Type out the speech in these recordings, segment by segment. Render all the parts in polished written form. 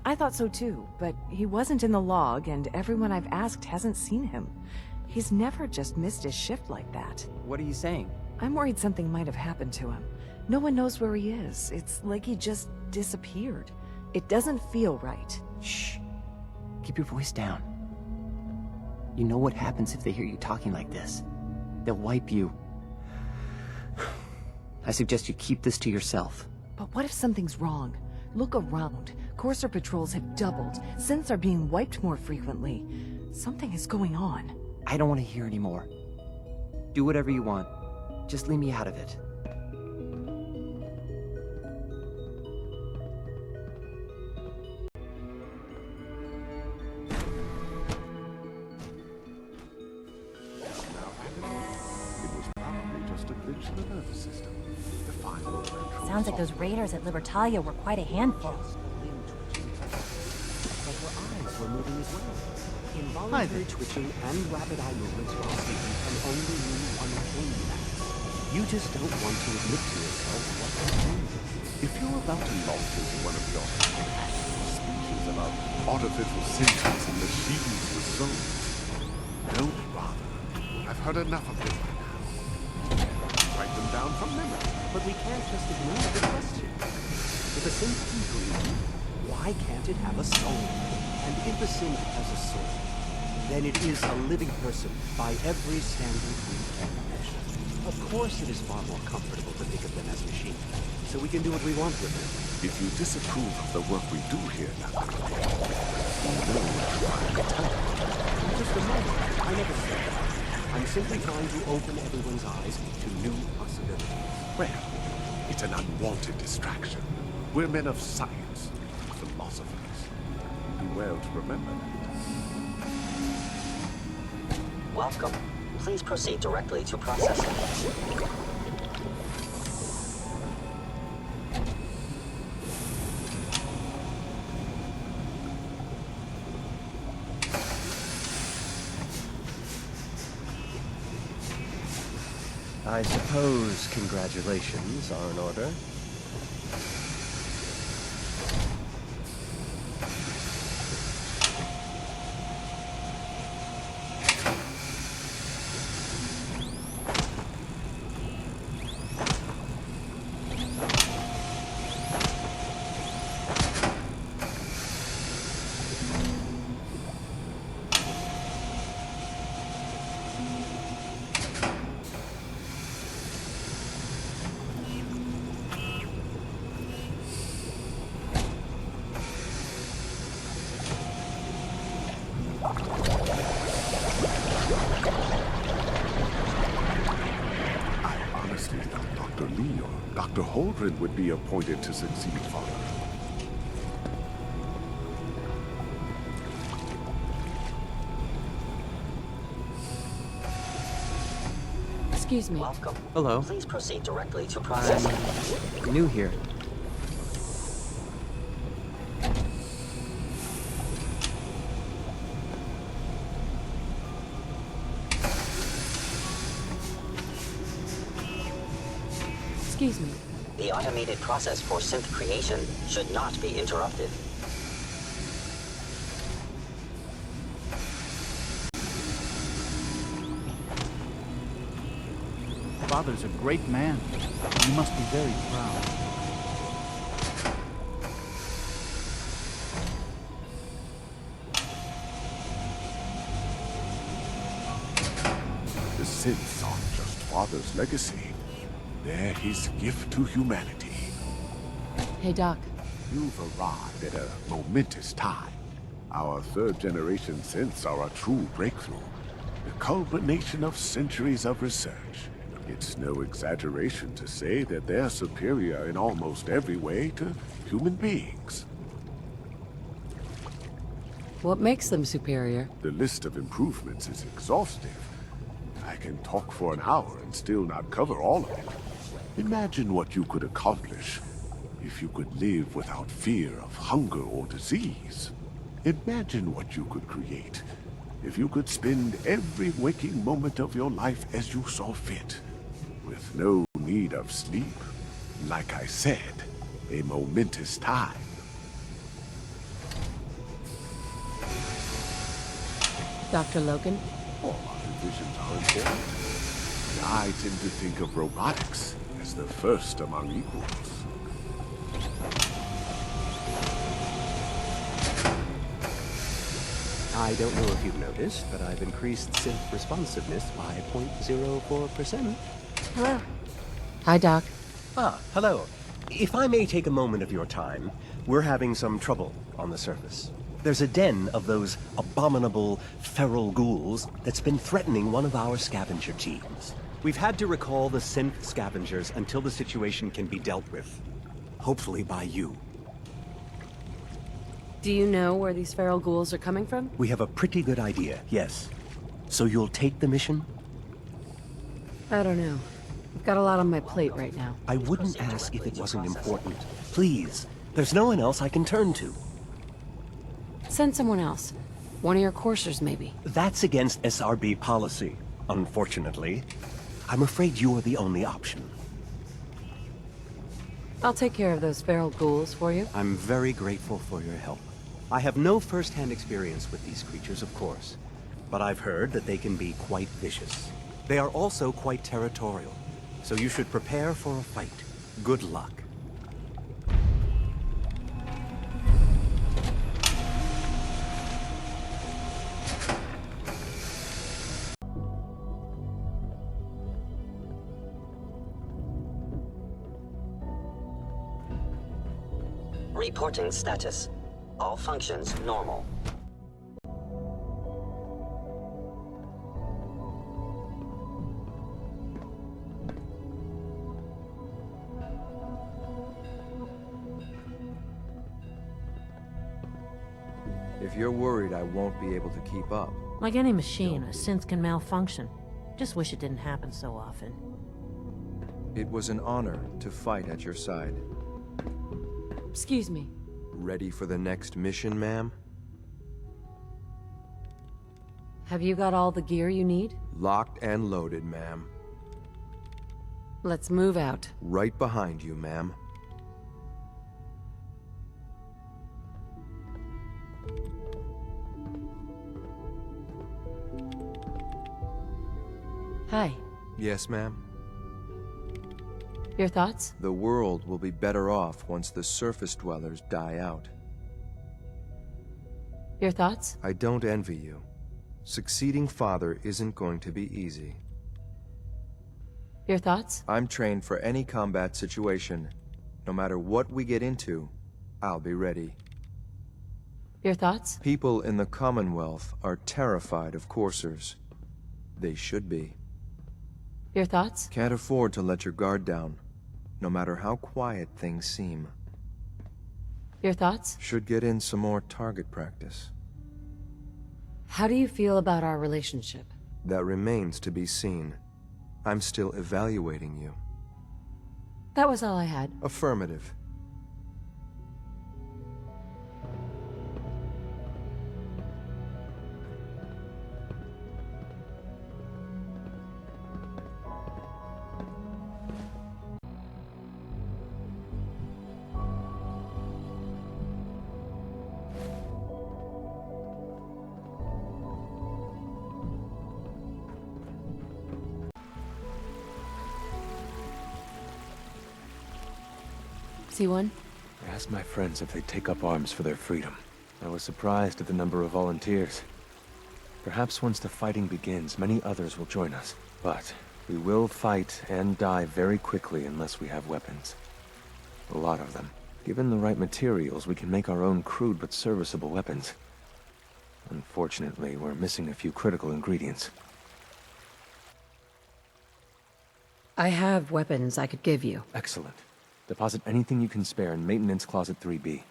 I thought so too, but he wasn't in the log, and everyone I've asked hasn't seen him. He's never just missed his shift like that. What are you saying? I'm worried something might have happened to him. No one knows where he is. It's like he just disappeared. It doesn't feel right. Shh. Keep your voice down. You know what happens if they hear you talking like this. They'll wipe you. I suggest you keep this to yourself. But what if something's wrong? Look around. Courser patrols have doubled. Synths are being wiped more frequently. Something is going on. I don't want to hear anymore. Do whatever you want. Just leave me out of it. Sounds like those raiders at Libertalia were quite a handful. Involuntary twitching and rapid eye movements while sleeping can only mean one thing, Max. You just don't want to admit to yourself what you're doing. If you're about to launch into one of your speeches about artificial senses and machines with souls, don't bother. I've heard enough of this by now. Write them down from memory. But we can't just ignore the question. If a synth can breathe, why can't it have a soul? And if a synth has a soul, then it is a living person by every standard we can measure. Of course it is far more comfortable to think of them as machines, so we can do what we want with them. If you disapprove of the work we do here, Dr. Lee, you know what you are to tell me. Just a moment. I never said that. I'm simply trying to open everyone's eyes to new possibilities. Well, it's an unwanted distraction. We're men of science, philosophers. You'd do well to remember that. Welcome. Please proceed directly to processing. I suppose congratulations are in order. Dr. Holdren would be appointed to succeed Father. Excuse me. Welcome. Hello. Please proceed directly to processing. I'm new here. Excuse me. The automated process for synth creation should not be interrupted. Father's a great man. You must be very proud. The synths aren't just Father's legacy. They're his gift to humanity. Hey, Doc. You've arrived at a momentous time. Our third-generation synths are a true breakthrough. The culmination of centuries of research. It's no exaggeration to say that they're superior in almost every way to human beings. What makes them superior? The list of improvements is exhaustive. I can talk for an hour and still not cover all of it. Imagine what you could accomplish if you could live without fear of hunger or disease. Imagine what you could create if you could spend every waking moment of your life as you saw fit, with no need of sleep. Like I said, a momentous time. Dr. Logan? All our divisions are important. I tend to think of robotics as the first among equals. I don't know if you've noticed, but I've increased synth responsiveness by 0.04%. Hello. Hi, Doc. Ah, hello. If I may take a moment of your time, we're having some trouble on the surface. There's a den of those abominable feral ghouls that's been threatening one of our scavenger teams. We've had to recall the synth scavengers until the situation can be dealt with. Hopefully by you. Do you know where these feral ghouls are coming from? We have a pretty good idea, yes. So you'll take the mission? I don't know. I've got a lot on my plate right now. I wouldn't ask if it wasn't important. Please, there's no one else I can turn to. Send someone else. One of your coursers, maybe. That's against SRB policy, unfortunately. I'm afraid you're the only option. I'll take care of those feral ghouls for you. I'm very grateful for your help. I have no first-hand experience with these creatures, of course, but I've heard that they can be quite vicious. They are also quite territorial, so you should prepare for a fight. Good luck. Reporting status. All functions normal. If you're worried I won't be able to keep up. Like any machine, a synth can malfunction. Just wish it didn't happen so often. It was an honor to fight at your side. Excuse me. Ready for the next mission, ma'am? Have you got all the gear you need? Locked and loaded, ma'am. Let's move out. Right behind you, ma'am. Hi. Yes, ma'am? Your thoughts? The world will be better off once the surface dwellers die out. Your thoughts? I don't envy you. Succeeding father isn't going to be easy. Your thoughts? I'm trained for any combat situation. No matter what we get into, I'll be ready. Your thoughts? People in the Commonwealth are terrified of coursers. They should be. Your thoughts? Can't afford to let your guard down, no matter how quiet things seem. Your thoughts? Should get in some more target practice. How do you feel about our relationship? That remains to be seen. I'm still evaluating you. That was all I had. Affirmative. See one? I asked my friends if they'd take up arms for their freedom. I was surprised at the number of volunteers. Perhaps once the fighting begins, many others will join us. But we will fight and die very quickly unless we have weapons. A lot of them. Given the right materials, we can make our own crude but serviceable weapons. Unfortunately, we're missing a few critical ingredients. I have weapons I could give you. Excellent. Deposit anything you can spare in Maintenance Closet 3B.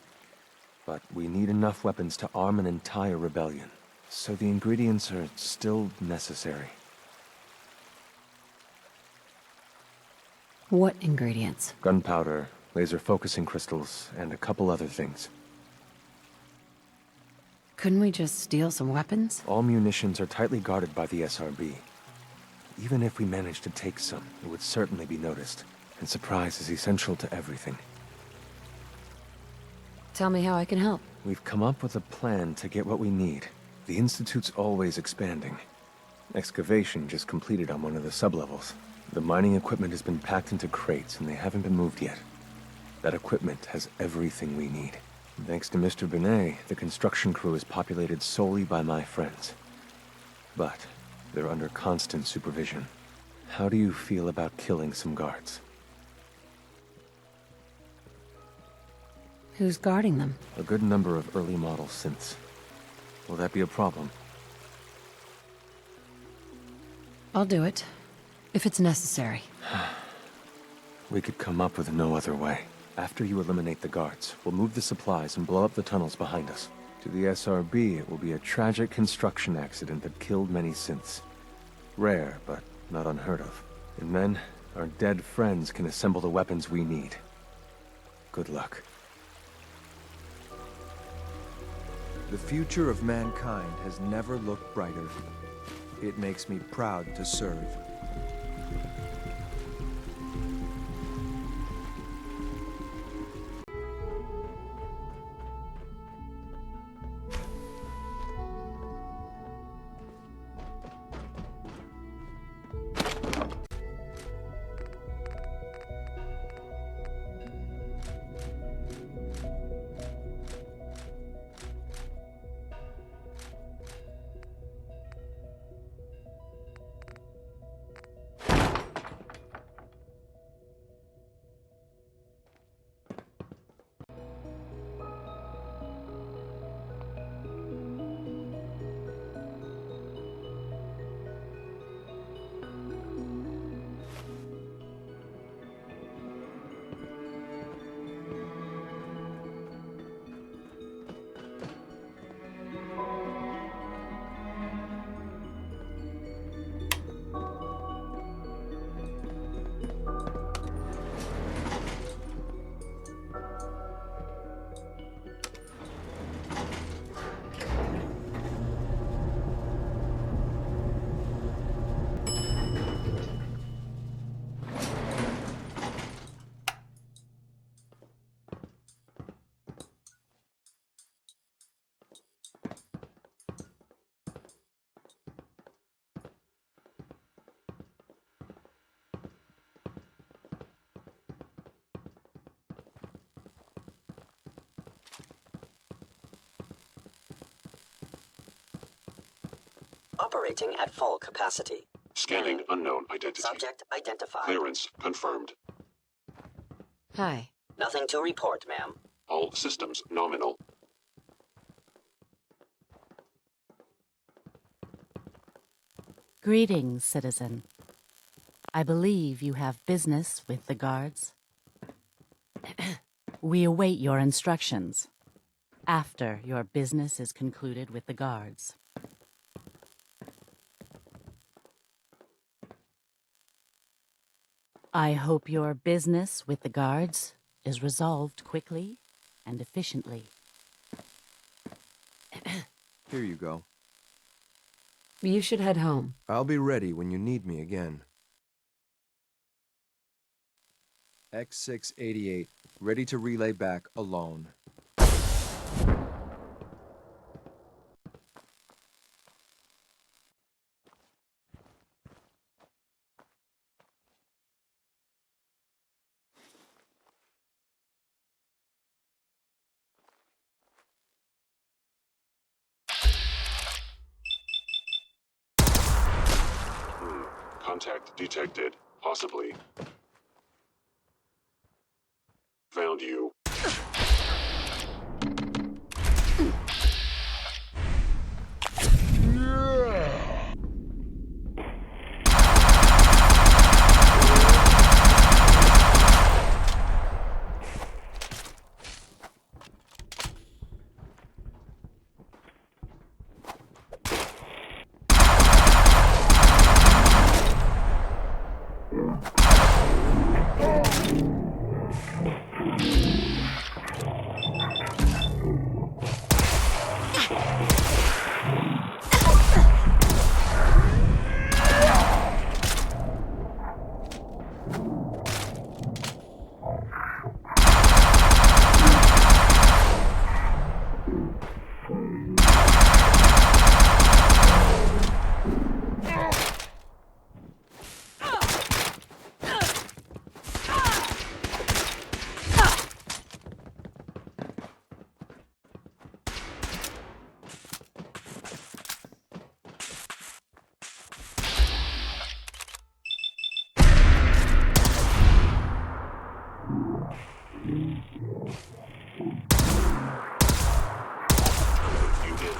But we need enough weapons to arm an entire rebellion. So the ingredients are still necessary. What ingredients? Gunpowder, laser focusing crystals, and a couple other things. Couldn't we just steal some weapons? All munitions are tightly guarded by the SRB. Even if we managed to take some, it would certainly be noticed. And surprise is essential to everything. Tell me how I can help. We've come up with a plan to get what we need. The Institute's always expanding. Excavation just completed on one of the sublevels. The mining equipment has been packed into crates and they haven't been moved yet. That equipment has everything we need. Thanks to Mr. Benet, the construction crew is populated solely by my friends. But they're under constant supervision. How do you feel about killing some guards? Who's guarding them? A good number of early model synths. Will that be a problem? I'll do it. If it's necessary. We could come up with no other way. After you eliminate the guards, we'll move the supplies and blow up the tunnels behind us. To the SRB, it will be a tragic construction accident that killed many synths. Rare, but not unheard of. And then, our dead friends can assemble the weapons we need. Good luck. The future of mankind has never looked brighter. It makes me proud to serve. Operating at full capacity. Scanning unknown identity. Subject identified. Clearance confirmed. Hi. Nothing to report, ma'am. All systems nominal. Greetings, citizen. I believe you have business with the guards. We await your instructions after your business is concluded with the guards. I hope your business with the guards is resolved quickly and efficiently. Here you go. You should head home. I'll be ready when you need me again. X688, ready to relay back alone. Contact detected. Possibly. Found you.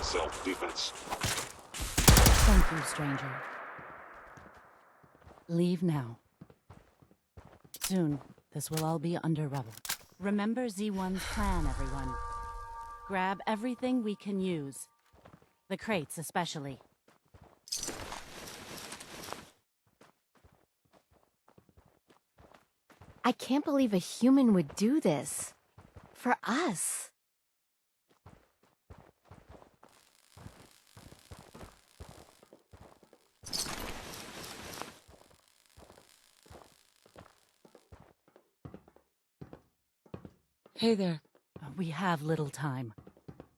self-defense. Thank you, stranger. Leave now. Soon, this will all be under rubble. Remember Z1's plan, everyone. Grab everything we can use. The crates, especially. I can't believe a human would do this. For us. Hey there. We have little time.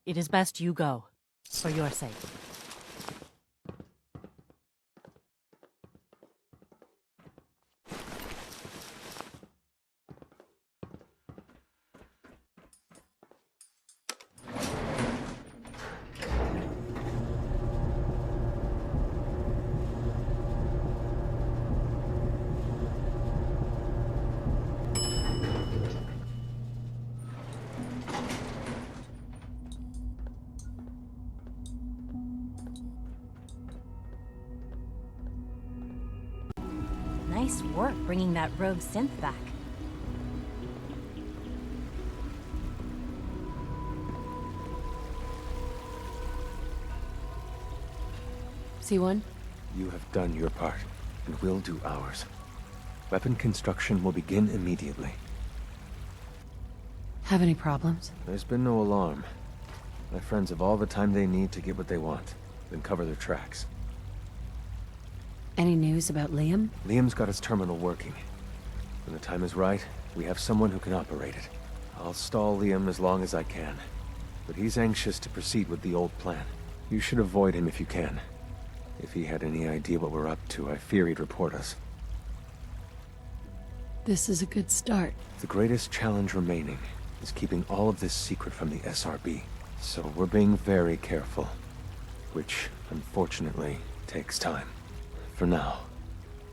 It is best you go. For your sake. Nice work bringing that rogue synth back. C1? You have done your part, and we'll do ours. Weapon construction will begin immediately. Have any problems? There's been no alarm. My friends have all the time they need to get what they want, then cover their tracks. Any news about Liam? Liam's got his terminal working. When the time is right, we have someone who can operate it. I'll stall Liam as long as I can, but he's anxious to proceed with the old plan. You should avoid him if you can. If he had any idea what we're up to, I fear he'd report us. This is a good start. The greatest challenge remaining is keeping all of this secret from the SRB. So we're being very careful, which, unfortunately, takes time. For now,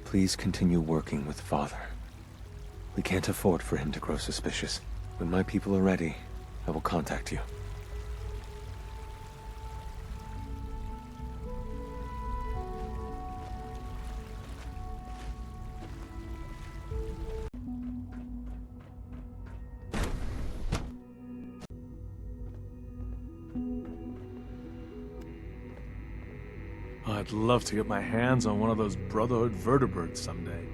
please continue working with Father. We can't afford for him to grow suspicious. When my people are ready, I will contact you. I'd love to get my hands on one of those Brotherhood vertebrates someday.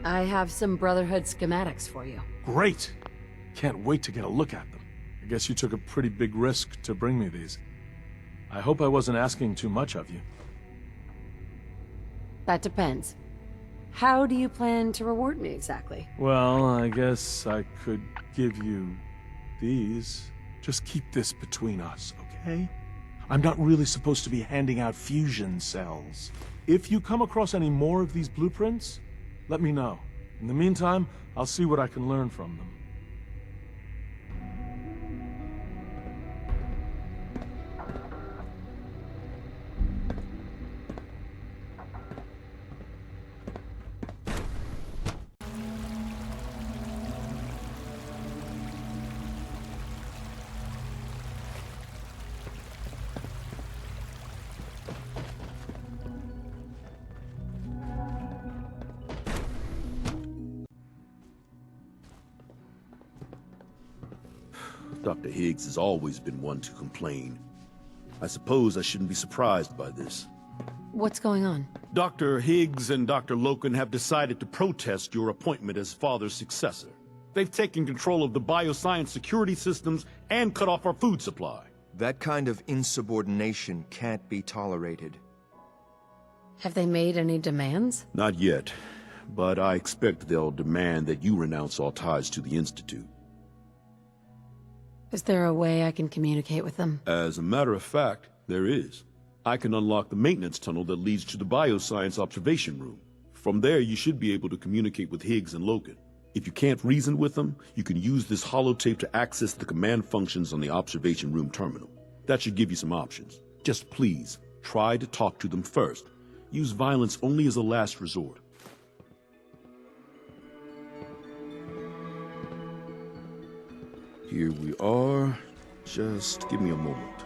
I have some Brotherhood schematics for you. Great! Can't wait to get a look at them. I guess you took a pretty big risk to bring me these. I hope I wasn't asking too much of you. That depends. How do you plan to reward me exactly? Well, I guess I could give you these. Just keep this between us, okay? I'm not really supposed to be handing out fusion cells. If you come across any more of these blueprints, let me know. In the meantime, I'll see what I can learn from them. Dr. Higgs has always been one to complain. I suppose I shouldn't be surprised by this. What's going on? Dr. Higgs and Dr. Loken have decided to protest your appointment as Father's successor. They've taken control of the bioscience security systems and cut off our food supply. That kind of insubordination can't be tolerated. Have they made any demands? Not yet, but I expect they'll demand that you renounce all ties to the Institute. Is there a way I can communicate with them? As a matter of fact, there is. I can unlock the maintenance tunnel that leads to the bioscience observation room. From there, you should be able to communicate with Higgs and Loken. If you can't reason with them, you can use this holotape to access the command functions on the observation room terminal. That should give you some options. Just please, try to talk to them first. Use violence only as a last resort. Here we are. Just give me a moment.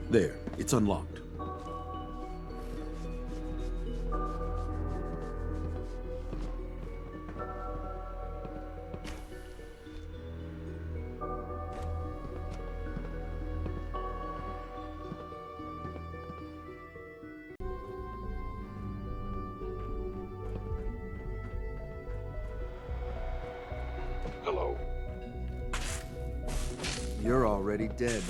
There, it's unlocked. Hello. You're already dead.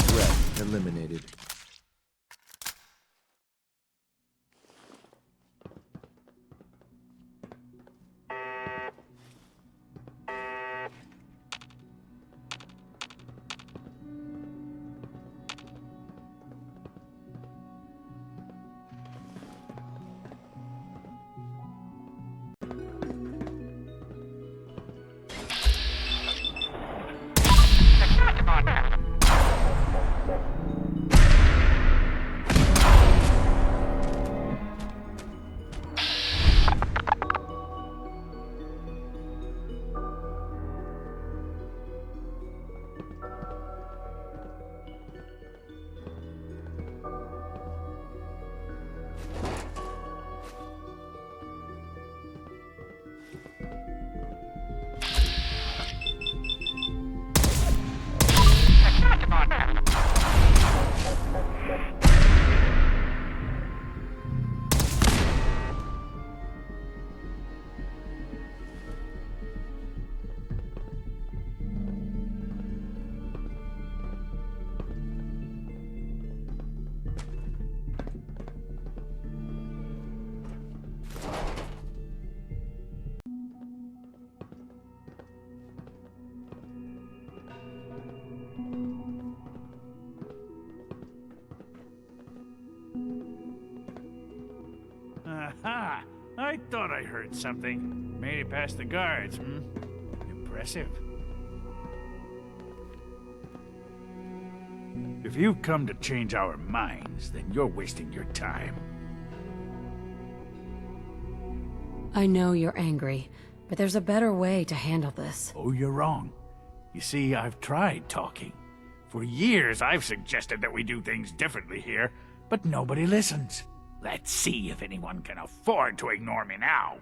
Threat eliminated. Aha! I thought I heard something. Made it past the guards, hmm? Impressive. If you've come to change our minds, then you're wasting your time. I know you're angry, but there's a better way to handle this. Oh, you're wrong. You see, I've tried talking. For years, I've suggested that we do things differently here, but nobody listens. Let's see if anyone can afford to ignore me now.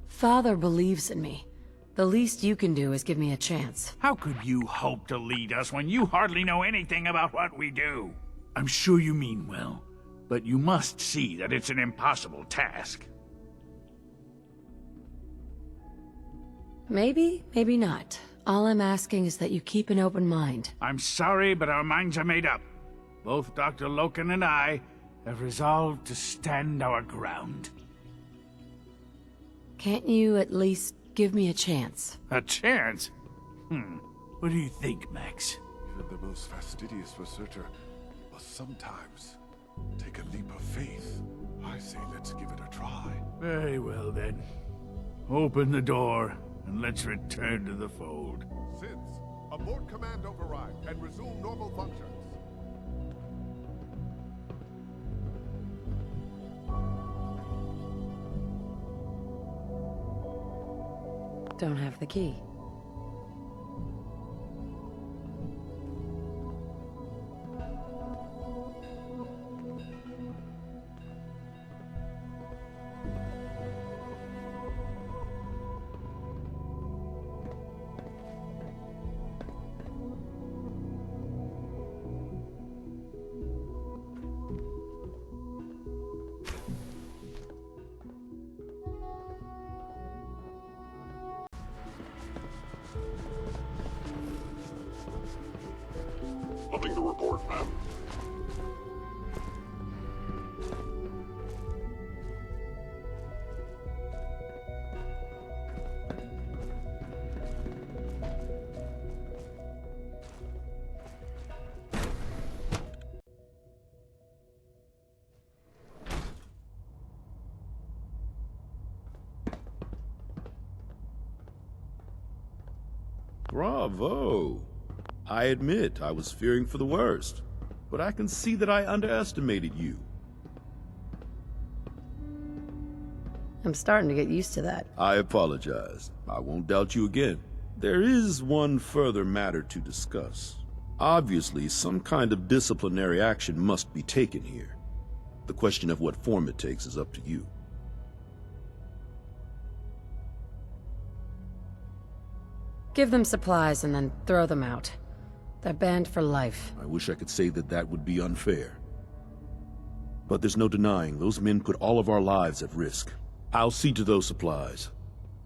Father believes in me. The least you can do is give me a chance. How could you hope to lead us when you hardly know anything about what we do? I'm sure you mean well, but you must see that it's an impossible task. Maybe, maybe not. All I'm asking is that you keep an open mind. I'm sorry, but our minds are made up. Both Dr. Loken and I have resolved to stand our ground. Can't you at least give me a chance? A chance? What do you think, Max? Even the most fastidious researcher must sometimes take a leap of faith. I say let's give it a try. Very well, then. Open the door, and let's return to the fold. Synths, abort command override and resume normal functions. Don't have the key. Nothing to report, ma'am. Bravo! I admit I was fearing for the worst, but I can see that I underestimated you. I'm starting to get used to that. I apologize. I won't doubt you again. There is one further matter to discuss. Obviously, some kind of disciplinary action must be taken here. The question of what form it takes is up to you. Give them supplies and then throw them out. They're banned for life. I wish I could say that that would be unfair. But there's no denying those men put all of our lives at risk. I'll see to those supplies.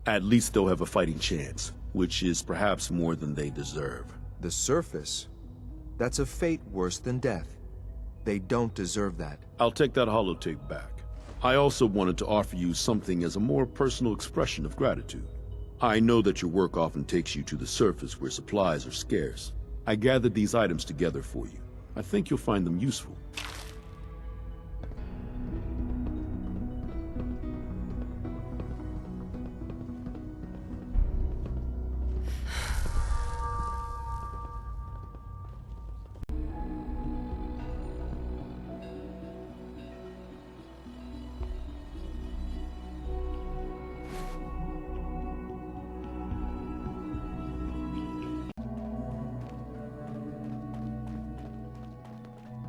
At least they'll have a fighting chance, which is perhaps more than they deserve. The surface? That's a fate worse than death. They don't deserve that. I'll take that holotape back. I also wanted to offer you something as a more personal expression of gratitude. I know that your work often takes you to the surface where supplies are scarce. I gathered these items together for you. I think you'll find them useful.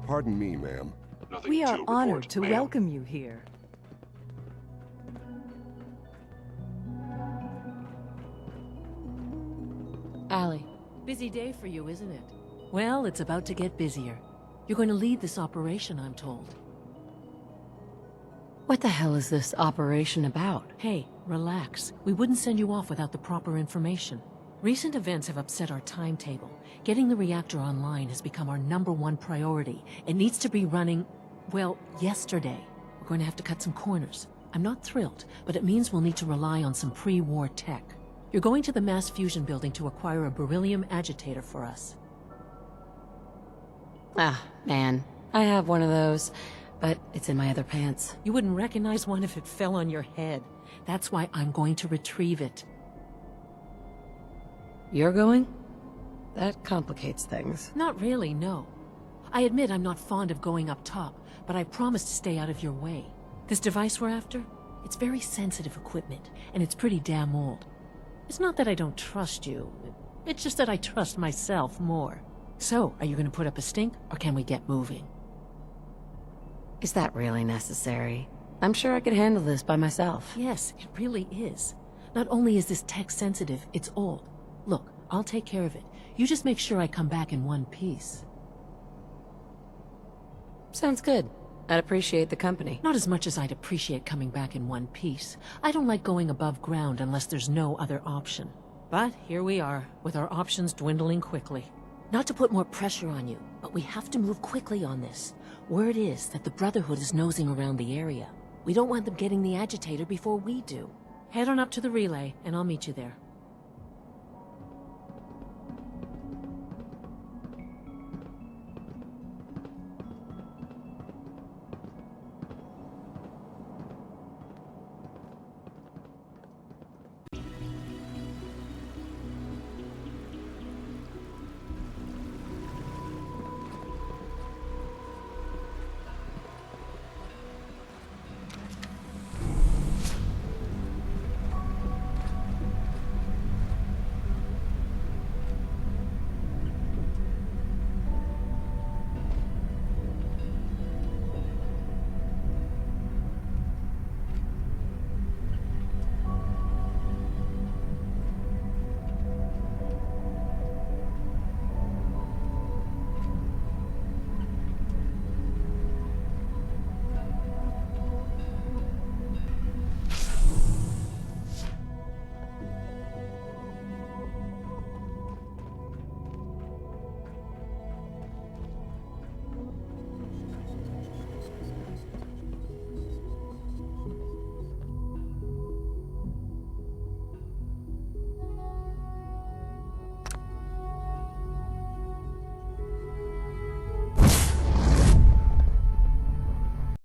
Pardon me, ma'am. We are honored to welcome you here. Allie. Busy day for you, isn't it? Well, it's about to get busier. You're going to lead this operation, I'm told. What the hell is this operation about? Hey, relax. We wouldn't send you off without the proper information. Recent events have upset our timetable. Getting the reactor online has become our #1 priority. It needs to be running, well, yesterday. We're going to have to cut some corners. I'm not thrilled, but it means we'll need to rely on some pre-war tech. You're going to the mass fusion building to acquire a beryllium agitator for us. Ah, man. I have one of those, but it's in my other pants. You wouldn't recognize one if it fell on your head. That's why I'm going to retrieve it. You're going? That complicates things. Not really, no. I admit I'm not fond of going up top, but I promise to stay out of your way. This device we're after? It's very sensitive equipment, and it's pretty damn old. It's not that I don't trust you. It's just that I trust myself more. So, are you going to put up a stink, or can we get moving? Is that really necessary? I'm sure I could handle this by myself. Yes, it really is. Not only is this tech sensitive, it's old. Look, I'll take care of it. You just make sure I come back in one piece. Sounds good. I'd appreciate the company. Not as much as I'd appreciate coming back in one piece. I don't like going above ground unless there's no other option. But here we are, with our options dwindling quickly. Not to put more pressure on you, but we have to move quickly on this. Word is that the Brotherhood is nosing around the area. We don't want them getting the agitator before we do. Head on up to the relay, and I'll meet you there.